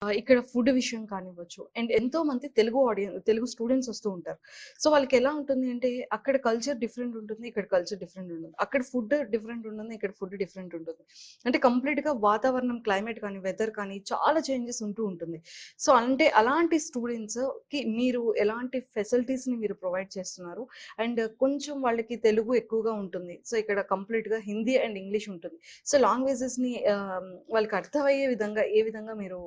ఇక్కడ ఫుడ్ విషయం కానివ్వచ్చు. అండ్ ఎంతో మంది తెలుగు స్టూడెంట్స్ వస్తూ ఉంటారు. సో, వాళ్ళకెలా ఉంటుంది అంటే అక్కడ కల్చర్ డిఫరెంట్ ఉంటుంది. ఇక్కడ కల్చర్ డిఫరెంట్ ఉంటుంది. అక్కడ ఫుడ్ డిఫరెంట్ ఉంటుంది. ఇక్కడ ఫుడ్ డిఫరెంట్ ఉంటుంది. అంటే కంప్లీట్‌గా వాతావరణం, క్లైమేట్ కానీ, వెదర్ కానీ చాలా చేంజెస్ ఉంటూ ఉంటుంది. సో, అంటే అలాంటి స్టూడెంట్స్‌కి మీరు ఎలాంటి ఫెసిలిటీస్‌ని మీరు ప్రొవైడ్ చేస్తున్నారు? అండ్ కొంచెం వాళ్ళకి తెలుగు ఎక్కువగా ఉంటుంది. సో, ఇక్కడ కంప్లీట్‌గా హిందీ అండ్ ఇంగ్లీష్ ఉంటుంది. సో, లాంగ్వేజెస్‌ని వాళ్ళకి అర్థమయ్యే విధంగా ఏ విధంగా మీరు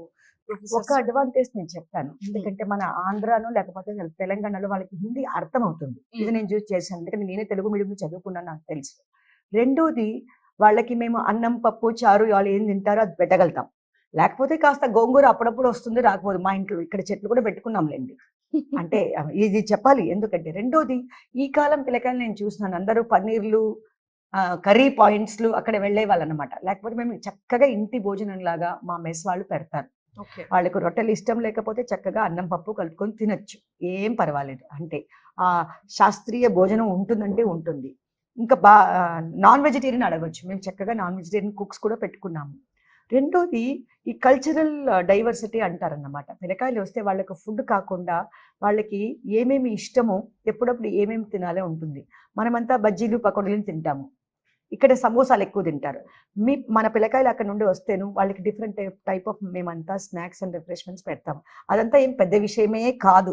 ఒక ప్రొఫెసర్స్ అడ్వాంటేజ్ నేను చెప్తాను. హ్మ్. ఎందుకంటే మన ఆంధ్రానో లేకపోతే తెలంగాణలో వాళ్ళకి హిందీ అర్థమవుతుంది. ఇది హ్మ్. నేను చూసి చేశాను. ఎందుకంటే నేనే తెలుగు మీడియంలో చదువుకున్నాను నాకు తెలుసు. రెండోది వాళ్ళకి మేము అన్నం, పప్పు, చారు వాళ్ళు ఏం తింటారో అది పెట్టగలుగుతాం. లేకపోతే కాస్త గోంగూర అప్పుడప్పుడు వస్తుంది రాకపోదు. మా ఇంట్లో ఇక్కడ చెట్లు కూడా పెట్టుకున్నాంలెండి. అంటే ఇది చెప్పాలి. ఎందుకంటే రెండోది ఈ కాలం పిల్లకాయలు నేను చూస్తున్నాను. అందరూ పన్నీర్‌లు, కర్రీ పాయింట్స్‌లు అక్కడ వెళ్ళేవాళ్ళనమాట. లేకపోతే మేము చక్కగా ఇంటి భోజనంలాగా మా మెస్ వాళ్ళు పెడతారు. ఓకే. వాళ్ళకి రొట్టెలు ఇష్టం లేకపోతే చక్కగా అన్నం, పప్పు కలుపుకొని తినొచ్చు. ఏం పర్వాలేదు. అంటే శాస్త్రీయ భోజనం ఉంటుందంటే ఉంటుంది. ఇంకా నాన్ వెజిటేరియన్ అడగొచ్చు. మేము చక్కగా నాన్ వెజిటేరియన్ కుక్స్ కూడా పెట్టుకున్నాము. రెండోది ఈ కల్చరల్ డైవర్సిటీ అంటారన్నమాట. పిల్లకాయలు వస్తే వాళ్ళకి ఫుడ్ కాకుండా వాళ్ళకి ఏమేమి ఇష్టమో ఎప్పుడప్పుడు ఏమేమి తినాలో ఉంటుంది. మనమంతా బజ్జీలు, పకోడీలు తింటాము. ఇక్కడ సమోసాలు ఎక్కువ తింటారు. మన పిల్లకాయలు అక్కడ నుండి వస్తేను వాళ్ళకి డిఫరెంట్ టైప్ ఆఫ్ మేమంతా స్నాక్స్ అండ్ రిఫ్రెష్మెంట్స్ పెడతాం. అదంతా ఏం పెద్ద విషయమే కాదు.